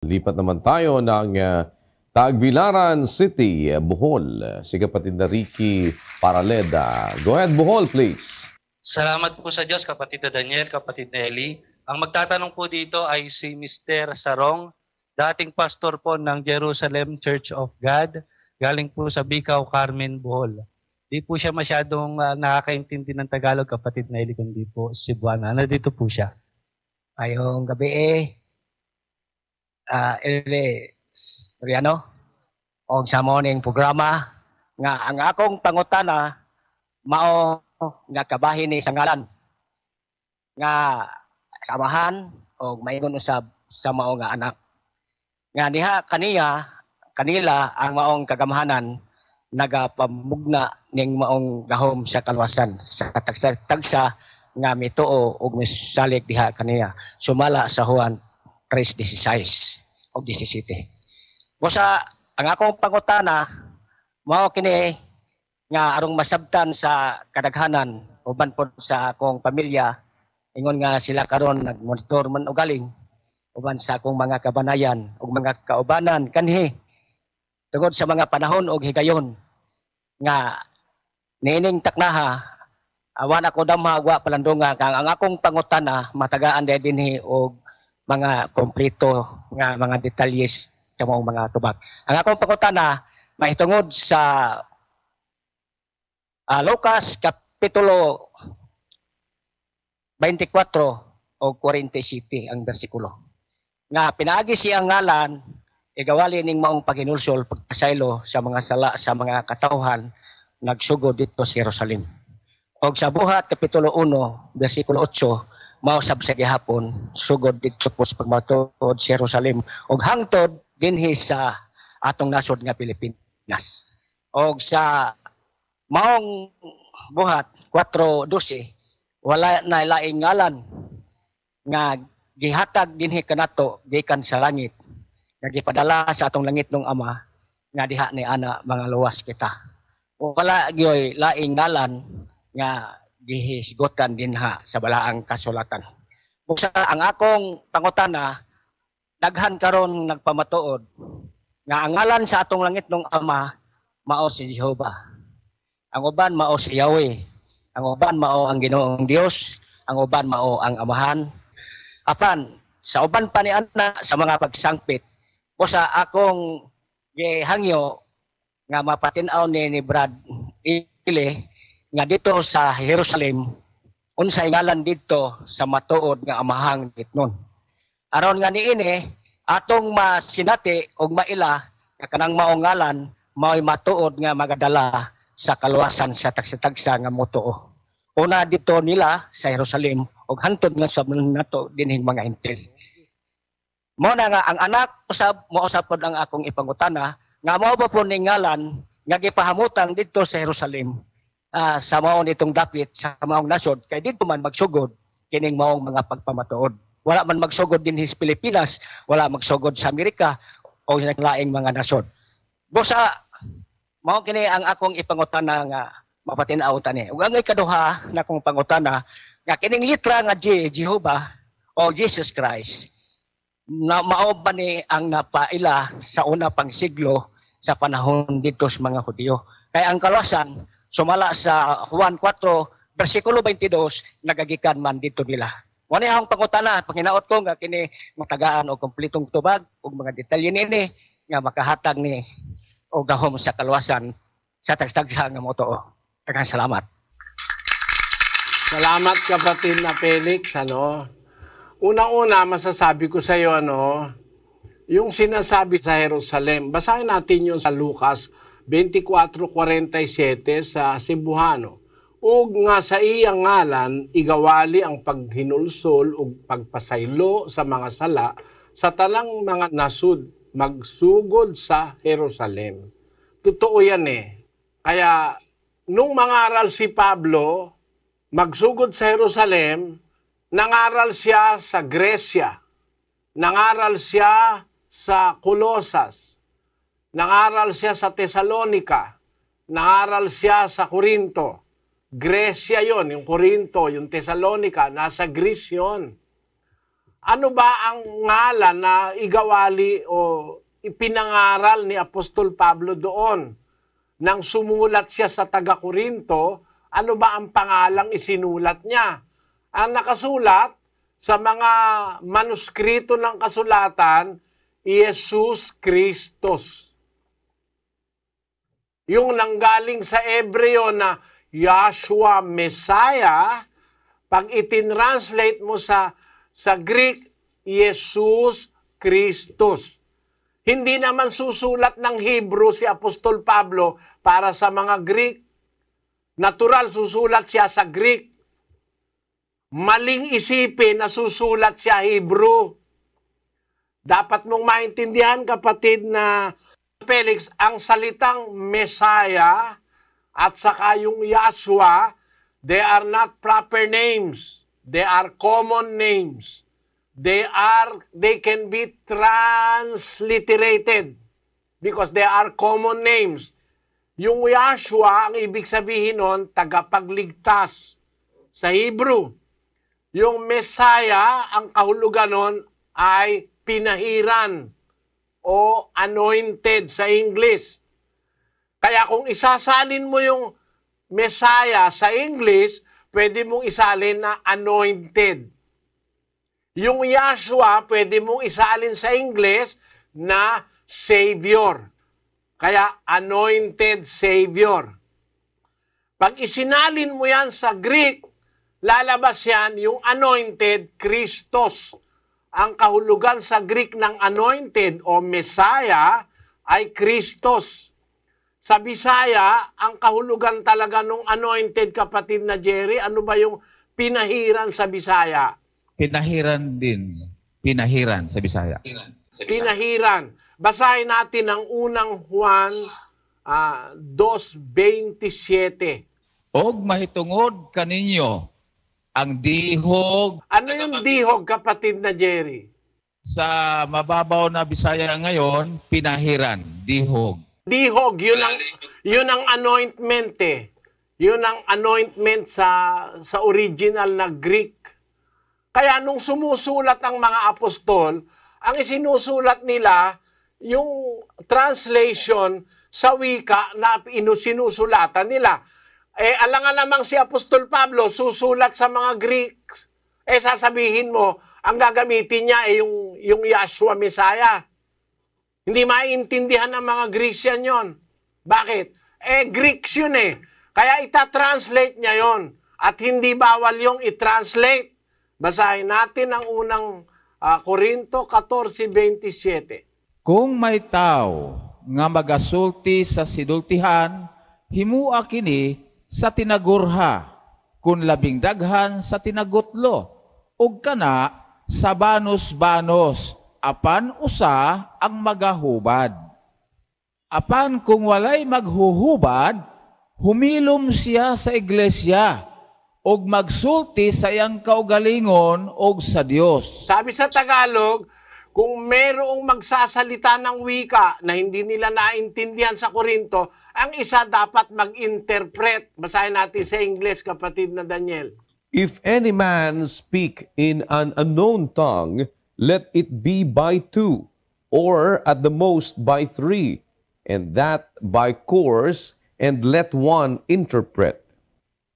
Lipat naman tayo ng Tagbilaran City, Bohol. Si kapatid na Ricky Paraleda. Go ahead, Bohol, please. Salamat po sa Diyos, kapatid na Daniel, kapatid na Eli. Ang magtatanong po dito ay si Mr. Sarong, dating pastor po ng Jerusalem Church of God, galing po sa Bicao, Carmen, Bohol. Di po siya masyadong nakakaintindi ng Tagalog, kapatid na Eli, kundi po Cebuana. Dito po siya. Ayong gabi Riano, o sa morning programa, nga ang akong pangutana, mao nga kabahin ni sangalan, nga samahan, o maingon usab sa mao nga anak. Nga diha kanila ang maong kagamahanan, nagapamugna ning maong gahom sa kalwasan, sa tagsa nga mituo og misalig diha kaniya, sumala sa Juan 3:16 o 17. Busa ang akong pangutana mao kini nga arong masabtan sa kadaghanan uban pod sa akong pamilya, ingon nga sila karon nagmonitor man og galing uban sa akong mga kabanayan ug mga kaubanan kanhi tungod sa mga panahon og higayon nga niining taknaha awan ako damha wa palandunga kang ang akong pangutana matagaan dinhi og mga kompleto nga mga detalyes sa mga tubag. Ang akong pangutana mahitungod sa Lucas Kapitulo 24 o 47 ang bersikulo. Nga pinaagi siyang ngalan, igawali ning maong paghinulsol, pagpasaylo sa mga sala, sa mga katawhan, nagsugod dito sa Jerusalem. O sa Buhat Kapitulo 1, bersikulo 8, mausab sa gihapon, sugod dito po sa pagmatod sa Jerusalem, o hangtod dinhi sa atong nasod nga Pilipinas. O sa maong Buhat 4:12, wala na laing ngalan nga gihatag dinhi kanato gikan sa langit, nga gipadala sa atong langit ng Ama, nga diha ni ana mga luwas kita. O wala gyoy laing ngalan nga gihisgotan dinha sa balaang kasulatan. Busa ang akong pangutana, daghan karon nagpamatuod nga ang ngalan sa atong langit ng Ama mao si Jehovah. Ang uban mao si Yahweh. Ang uban mao ang Ginoong Dios, ang uban mao ang Amahan. Apan sa uban pa ni ana sa mga pagsangpit, busa akong gihangyo nga mapatin-aw ni Brad Ile nga dito sa Jerusalem, unsay ngalan dito sa matuod nga amahang ditnon. Aron nga niini, atong masinati og maila nga kanang maong ngalan mao'y matuod nga magadala sa kaluwasan sa tagsa-tagsa nga motuo. Una dito nila sa Jerusalem og hantod nga sa nato dinhing mga intel. Mao na nga ang anak usab mousab pod ang akong ipangutana nga mao ba po ning ngalan nga gipahamutang dito sa Jerusalem. Sa maong itong dapit sa maong nasod, kay dito man magsugod kining maong mga pagpamatuod. Wala man magsugod din sa Pilipinas, wala magsugod sa Amerika o sa laing mga nasod. Busa, mao kini ang akong ipangutana nga mapatin-aw tani. Ug ang ikaduha na akong pangutana nga kining litra nga Jehovah o Jesus Christ na mao ba ni ang napaila sa una pang siglo sa panahon dito sa mga Hudyo. Kaya ang kaluwasan sumala sa Juan 4, bersikulo 22, nagagikan man dito nila. Wala akong pangutana, panginaot ko nga kini matagaan o kompletong tubag o mga detalye nini nga makahatag ni o gahom sa kalwasan sa tagstagsa nga motoo. Daghang salamat. Salamat kapatid na Felix. Unang-una masasabi ko sa iyo yung sinasabi sa Jerusalem. Basahin natin yung sa Lucas 24:47 sa Cebuano. Ug nga sa iyang ngalan, igawali ang paghinulsol ug pagpasaylo sa mga sala sa talang mga nasud magsugod sa Jerusalem. Totoo yan Kaya nung mangaral si Pablo, magsugod sa Jerusalem, nangaral siya sa Gresya, nangaral siya sa Colosas, nangaral siya sa Tesalonica, nangaral siya sa Corinto. Gresya yon, yung Corinto, yung Tesalonica, nasa Greece yun. Ano ba ang ngalan na igawali o ipinangaral ni Apostol Pablo doon? Nang sumulat siya sa taga-Korinto, ano ba ang pangalang isinulat niya? Ang nakasulat sa mga manuskrito ng kasulatan, Jesus Christos. Yung nanggaling sa Hebreo na Yahshua Messiah, pag itinranslate mo sa Greek, Jesus Christos. Hindi naman susulat ng Hebrew si Apostol Pablo para sa mga Greek. Natural, susulat siya sa Greek. Maling isipin na susulat siya Hebrew. Dapat mong maintindihan, kapatid, na Felix, ang salitang Messiah at saka yung Yahshua, they are not proper names. They are common names. They can be transliterated because they are common names. Yung Yahshua, ang ibig sabihin nun, tagapagligtas sa Hebrew. Yung Messiah, ang kahulugan nun ay pinahiran o anointed sa English. Kaya kung isasalin mo yung Messiah sa English, pwede mong isalin na anointed. Yung Yahshua, pwede mong isalin sa English na Savior. Kaya anointed Savior. Pag isinalin mo yan sa Greek, lalabas yan yung anointed Christos. Ang kahulugan sa Greek ng anointed o Messiah ay Christos. Sa Bisaya, ang kahulugan talaga ng anointed, kapatid na Jerry, ano ba yung pinahiran sa Bisaya? Pinahiran din. Pinahiran sa Bisaya. Pinahiran. Basahin natin ang unang Juan 2:27. Og mahitungod kaninyo ang dihog. Ano yung dihog, kapatid na Jerry? Sa mababaw na Bisaya ngayon, pinahiran, dihog. Dihog, yun ang anointment eh. Yun ang anointment sa original na Greek. Kaya nung sumusulat ang mga apostol, ang isinusulat nila yung translation sa wika na sinusulatan nila. Alangan namang si Apostol Pablo susulat sa mga Greeks. Sasabihin mo, ang gagamitin niya yung Yahshua Messiah. Hindi maintindihan ng mga Greeks yan yon. Bakit? Greeks yun eh. Kaya itatranslate niya yon. At hindi bawal yung i-translate. Basahin natin ang unang Korinto 14:27. Kung may tao nga magasulti sa sidultihan, himua kini sa tinagurha, kun labing daghan sa tinagutlo, ug kana sa banos-banos, apan usa ang magahubad. Apan kung walay maghuhubad, humilom siya sa iglesia, ug magsulti sa iyang kaugalingon og sa Dios. Sabi sa Tagalog, kung merong magsasalita ng wika na hindi nila naintindihan sa Korinto, ang isa dapat mag-interpret. Basahin natin sa English, kapatid na Daniel. If any man speak in an unknown tongue, let it be by two, or at the most by three, and that by course, and let one interpret.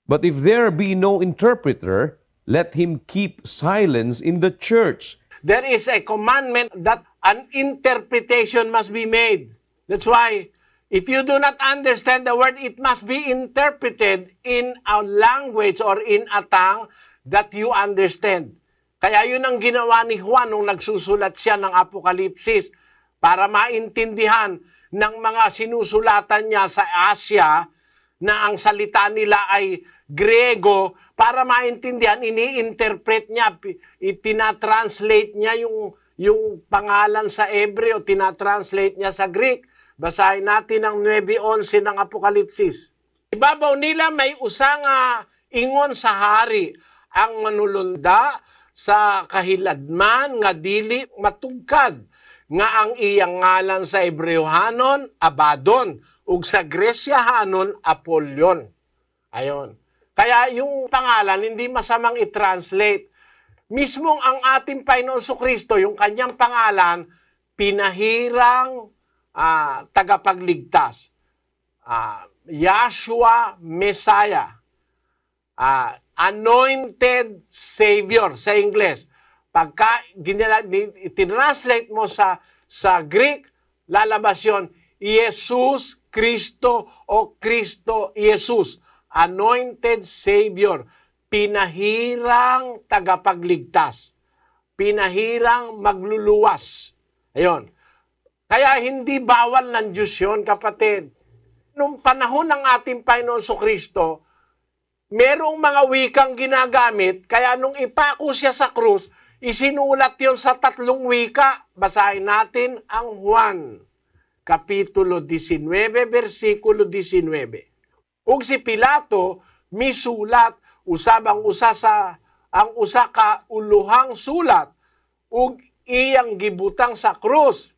But if there be no interpreter, let him keep silence in the church. There is a commandment that an interpretation must be made. That's why, if you do not understand the word, it must be interpreted in a language or in a tongue that you understand. Kaya yun ang ginawa ni Juan nung nagsusulat siya ng Apokalipsis para maintindihan ng mga sinusulatan niya sa Asia na ang salita nila ay Grego, para maintindihan, ini-interpret niya, itinatranslate niya yung pangalan sa Hebreo, tinatranslate niya sa Greek. Basahin natin ang 9:11 ng Apokalipsis. Ibabaw nila may usang ingon sa hari, ang manulunda sa kahiladman nga dili matugkad, nga ang iyang ngalan sa Hebreohanon, Abaddon, ug sa Gresyahanon, Apollyon. Ayon. Kaya yung pangalan, hindi masamang i-translate. Mismong ang ating Panginoon Kristo, yung kanyang pangalan, pinahirang tagapagligtas. Yahshua Messiah. Anointed Savior sa Ingles. Pagka tinranslate mo sa Greek, lalabas yun, Jesus Kristo o Kristo Jesus. Anointed Savior. Pinahirang tagapagligtas. Pinahirang magluluwas. Ayun. Kaya hindi bawal ng Diyos yun, kapatid. Nung panahon ng ating Panginoon Kristo, merong mga wikang ginagamit, kaya nung ipako siya sa krus, isinulat yon sa 3 wika. Basahin natin ang Juan, Kapitulo 19, versikulo 19. Ug si Pilato, misulat, usabang ang usa ka uluhang sulat, ug iyang gibutang sa krus.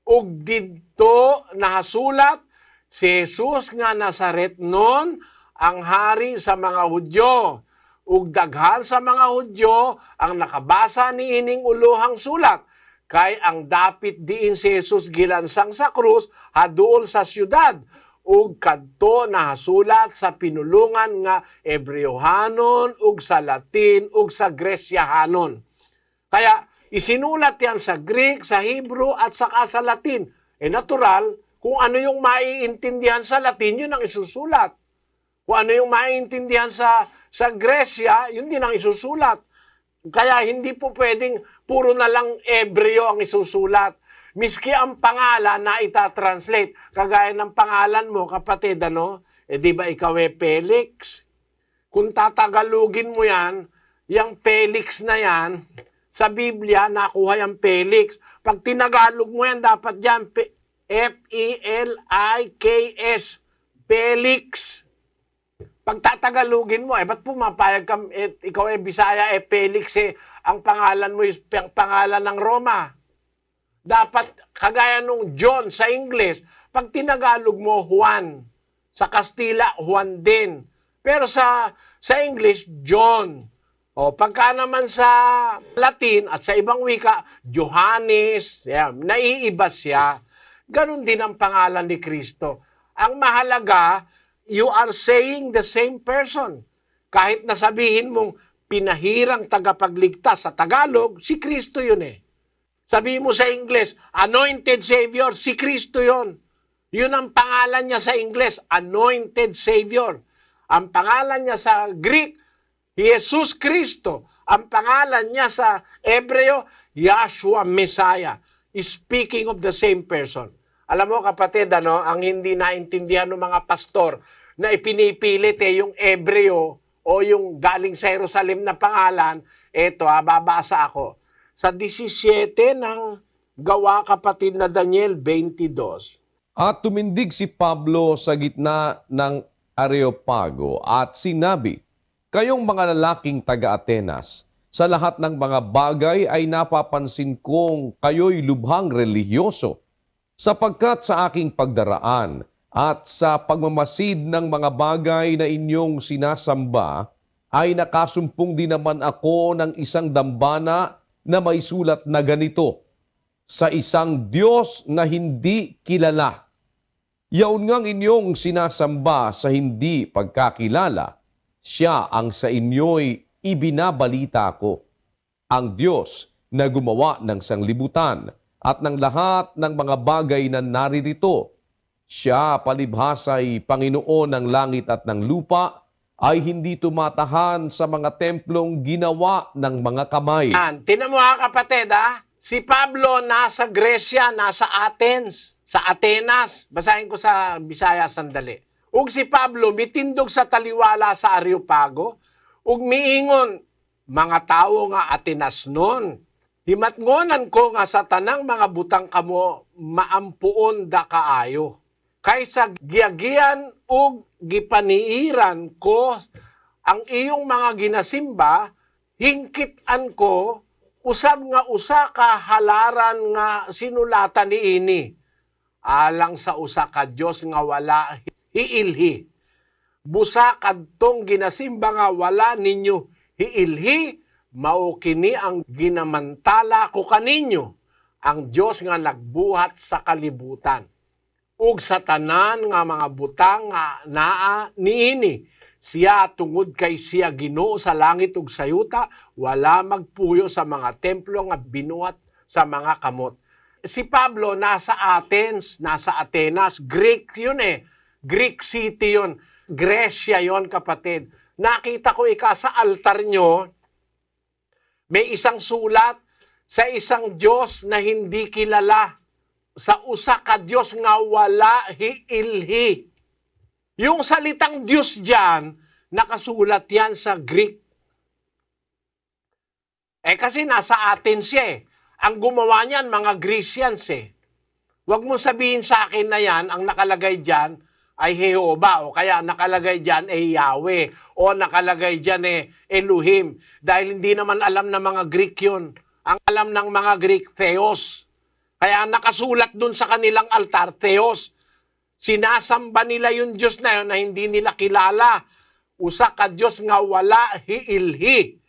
Ug didto nahasulat, si Jesus nga Nazaret non, ang hari sa mga Hudyo. Ug daghan sa mga Hudyo ang nakabasa ni ining uluhang sulat. Kay ang dapit diin si Jesus gilansang sa krus haduol sa syudad. Ug kadto nahasulat sa pinulungan nga Hebreohanon, ug sa Latin, ug sa Gresyahanon. Kaya isinulat yan sa Greek, sa Hebrew, at saka sa Latin. Natural, kung ano yung maiintindihan sa Latin, yun ang isusulat. Kung ano yung maiintindihan sa Gresya, yun din ang isusulat. Kaya hindi po pwedeng puro na lang Hebreo ang isusulat. Miski ang pangalan na itatranslate. Kagaya ng pangalan mo, kapatid, di ba ikaw Felix? Kung tatagalugin mo yan, yung Felix na yan, sa Biblia, nakuha yung Felix. Pag tinagalog mo yan, dapat yan, F-E-L-I-K-S, Felix. Pag tatagalugin mo, ba't pumapayag ka, ikaw Bisaya, Felix, ang pangalan mo is pangalan ng Roma. Dapat, kagaya nung John sa English, pag tinagalog mo, Juan. Sa Kastila, Juan din. Pero sa English, John. O pagka naman sa Latin at sa ibang wika, Johannes, naiiba siya. Ganon din ang pangalan ni Kristo. Ang mahalaga, you are saying the same person. Kahit nasabihin mong pinahirang tagapagligtas sa Tagalog, si Kristo yun Sabihin mo sa English, Anointed Savior, si Kristo yun. Yun ang pangalan niya sa English, Anointed Savior. Ang pangalan niya sa Greek, Jesus Kristo. Ang pangalan niya sa Hebreo, Yahshua Messiah. Speaking of the same person. Alam mo kapatid, ang hindi naintindihan ng mga pastor na ipinipilit yung Hebreo o yung galing sa Jerusalem na pangalan, babasa ako. Sa 17 ng Gawa, kapatid na Daniel 22. At tumindig si Pablo sa gitna ng Areopago at sinabi, kayong mga lalaking taga-Atenas, sa lahat ng mga bagay ay napapansin kong kayo'y lubhang relihiyoso, sapagkat sa aking pagdaraan at sa pagmamasid ng mga bagay na inyong sinasamba, ay nakasumpong din naman ako ng isang dambana na may sulat na ganito, sa isang Diyos na hindi kilala. Yaon ngang inyong sinasamba sa hindi pagkakilala, siya ang sa inyo'y ibinabalita ko. Ang Diyos na gumawa ng sanglibutan at ng lahat ng mga bagay na naririto. Siya palibhasa'y Panginoon ng langit at ng lupa, ay hindi tumatahan sa mga templong ginawa ng mga kamay. Tinan mo kapatid si Pablo nasa Gresya, nasa Athens, sa Atenas. Basahin ko sa Bisaya sandali. Ug si Pablo mitindog sa taliwala sa Areopago, ug miingon, mga tao nga Atenas nun. Himatngonan ko nga sa tanang mga butang kamo maampuon da kaayo. Kaysa giyagian ug gipaniiran ko ang iyong mga ginasimba, hingkitan ko usab nga usa ka halaran nga sinulatan ni ini. Alang sa usa ka Dios nga wala hiilhi. Busa kadtong ginasimba nga wala ninyo hiilhi, mao kini ang ginamantala ko kaninyo, ang Dios nga nagbuhat sa kalibutan. Ug sa tanan nga mga butang nga naa niini, siya tungod kay siya Ginoo sa langit ug sa yuta, wala magpuyo sa mga templo nga binuhat sa mga kamot. Si Pablo nasa Athens, nasa Atenas, Greek yun eh. Greek city yun. Grecia yun, kapatid. Nakita ko sa altar nyo, may isang sulat sa isang Diyos na hindi kilala. Sa usa ka Diyos nga wala hiilhi. Yung salitang Diyos dyan, nakasulat yan sa Greek. Kasi nasa Athens siya eh. Ang gumawa niyan, mga Grecians eh. Huwag mo sabihin sa akin na yan, ang nakalagay dyan ay Jehovah, o kaya nakalagay dyan ay Yahweh, o nakalagay dyan ay Elohim. Dahil hindi naman alam ng mga Greek yun. Ang alam ng mga Greek, Theos. Kaya nakasulat dun sa kanilang altar, Theos. Sinasamba nila yung Diyos na yun na hindi nila kilala. Usa ka Diyos nga wala hiilhi.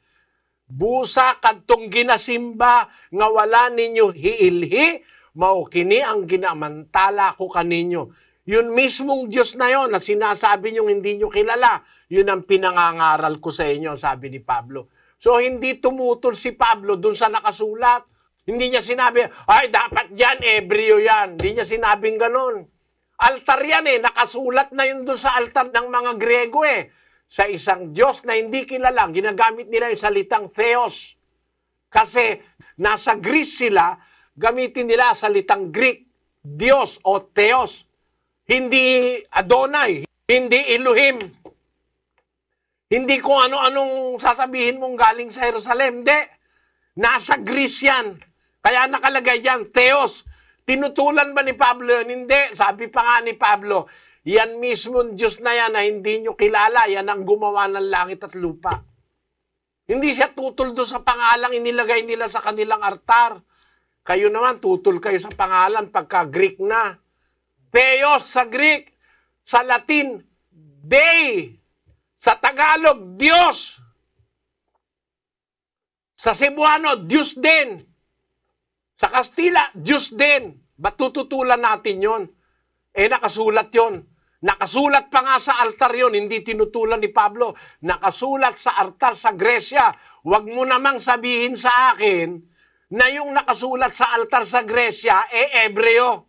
Busa kadtong ginasimba nga wala ninyo hiilhi, mao kini ang ginamantala ko kaninyo. Yun mismong Diyos na yon na sinasabi nyo hindi nyo kilala, yun ang pinangangaral ko sa inyo, sabi ni Pablo. So hindi tumutol si Pablo dun sa nakasulat. Hindi niya sinabi, ay dapat yan, Ebreo yan. Hindi niya sinabing ganon. Altar yan eh, nakasulat na yun dun sa altar ng mga Grego eh. Sa isang Diyos na hindi kilala, ginagamit nila yung salitang Theos. Kasi nasa Greece sila, gamitin nila salitang Greek, Diyos o Theos. Hindi Adonai, hindi Elohim. Hindi kung ano-anong sasabihin mong galing sa Jerusalem. Hindi. Nasa Greece yan. Kaya nakalagay dyan, Theos. Tinutulan ba ni Pablo yun? Hindi. Sabi pa nga ni Pablo, yan mismo Diyos na yan na hindi nyo kilala. Yan ang gumawa ng langit at lupa. Hindi siya tutol doon sa pangalang inilagay nila sa kanilang altar. Kayo naman, tutol kayo sa pangalan pagka Greek na. Theos sa Greek. Sa Latin, Dei. Sa Tagalog, Diyos. Sa Cebuano, Diyos din. Sa Kastila, Diyos din. Ba't tututulan natin yon? Nakasulat yon. Nakasulat pa nga sa altar yon, hindi tinutulan ni Pablo. Nakasulat sa altar sa Grecia. Huwag mo namang sabihin sa akin na yung nakasulat sa altar sa Grecia, Ebreo.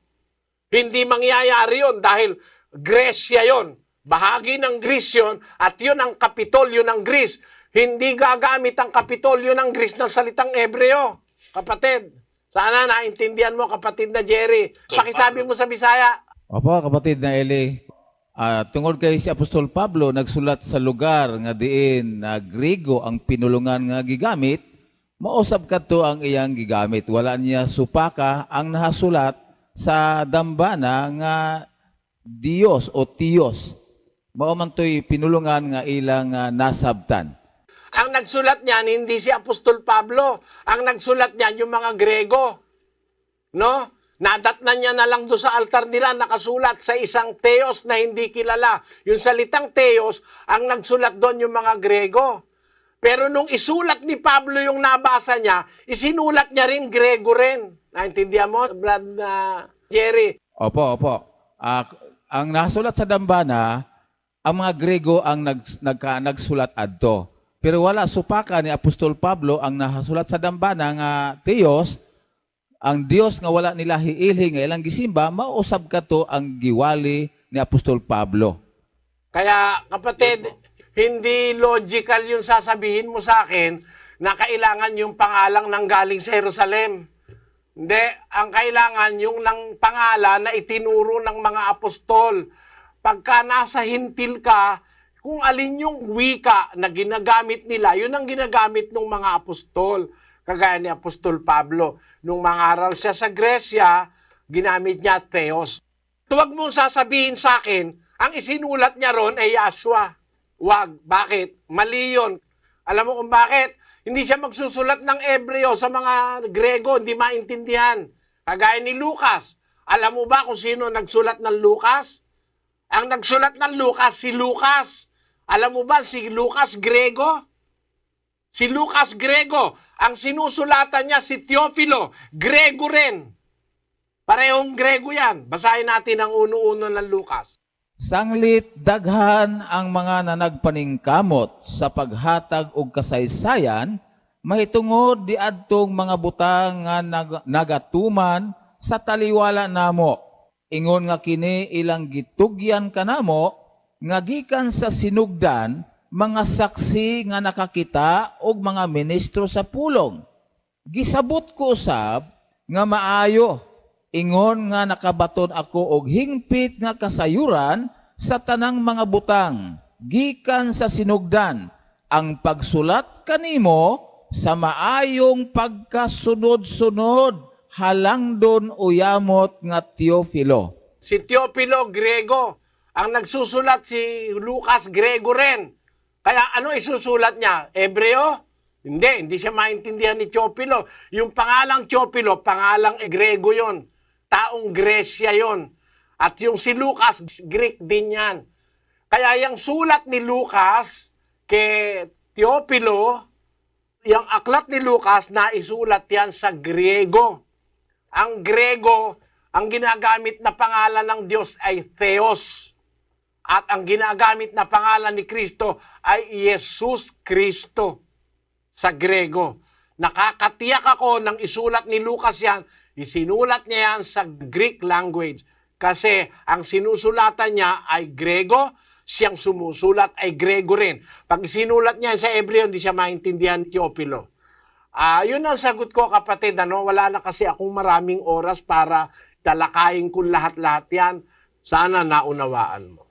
Hindi mangyayari yon dahil Grecia yon. Bahagi ng Greece yun, at yun ang kapitolyo ng Greece. Hindi gagamit ang kapitolyo ng Greece ng salitang Ebreo. Kapatid, sana naintindihan mo, kapatid na Jerry. Pakisabi mo sa Bisaya. Opo, kapatid na Eli. Tungod kay si Apostol Pablo, nagsulat sa lugar nga diin na Griego ang pinulungan nga gigamit, mausab kadto ang iyang gigamit. Wala niya supaka ang nahasulat sa dambana nga Dios o Tios. Mao man to'y pinulungan nga ilang nasabtan. Ang nagsulat niyan, hindi si Apostol Pablo. Ang nagsulat niyan, yung mga Grego. No? Nadatnan niya na lang doon sa altar nila, nakasulat sa isang Theos na hindi kilala. Yung salitang Theos, ang nagsulat doon yung mga Grego. Pero nung isulat ni Pablo yung nabasa niya, isinulat niya rin Grego rin. Naintindihan mo, Brad Jerry? Opo. Ang nasulat sa dambana, ang mga Grego ang nagsulat adto. Pero wala supaka ni Apostol Pablo ang nahasulat sa dambana nga Theos, ang Dios nga wala nila hiilhi nga ilang gisimba, mausab kato ang giwali ni Apostol Pablo. Kaya kapatid, hindi logical yung sasabihin mo sa akin na kailangan yung pangalang nanggaling sa Jerusalem. Hindi, ang kailangan yung ng pangalan na itinuro ng mga apostol. Pagka nasa hintil ka, kung alin yung wika na ginagamit nila, yun ang ginagamit ng mga apostol. Kagaya ni Apostol Pablo. Nung mangaral siya sa Grecia, ginamit niya Theos. Huwag mong sasabihin sa akin, ang isinulat niya ron ay Yahshua. Wag. Bakit? Mali yun. Alam mo kung bakit? Hindi siya magsusulat ng Ebreo sa mga Grego, hindi maintindihan. Kagaya ni Lucas. Alam mo ba kung sino nagsulat ng Lucas? Ang nagsulat ng Lucas, si Lucas. Alam mo ba, si Lucas Grego? Si Lucas Grego, ang sinusulatan niya si Teofilo, Grego rin. Parehong Grego yan. Basahin natin ang uno-uno ng Lucas. Sanglit daghan ang mga nanagpaningkamot sa paghatag og kasaysayan, mahitungod di adtong mga butang nga nagatuman sa taliwala namo. Ingon nga kini ilang gitugyan kanamo nga gikan sa sinugdan, mga saksi nga nakakita og mga ministro sa pulong. Gisabot ko usab nga maayo, ingon nga nakabaton ako og hingpit nga kasayuran sa tanang mga butang, gikan sa sinugdan, ang pagsulat kanimo sa maayong pagkasunod-sunod, halangdon uyamot nga Teofilo. Si Teofilo Grego, ang nagsusulat si Lucas Grego rin. Kaya ano isusulat niya? Hebreo? Hindi siya maintindihan ni Teofilo. Yung pangalang Teofilo, pangalang Grego yon. Taong Gresya yon. At yung si Lucas, Greek din yan. Kaya yung sulat ni Lucas kay Teofilo, yung aklat ni Lucas, naisulat yan sa Griego. Ang Grego, ang ginagamit na pangalan ng Diyos ay Theos. At ang ginagamit na pangalan ni Kristo ay Jesus Kristo sa Grego. Nakakatiyak ako nang isulat ni Lucas yan, isinulat niya yan sa Greek language. Kasi ang sinusulatan niya ay Grego, siyang sumusulat ay Grego rin. Pag sinulat niya sa Hebreo, hindi siya maintindihan ni Teofilo. Yun ang sagot ko, kapatid. Wala na kasi akong maraming oras para talakayin ko lahat-lahat yan. Sana naunawaan mo.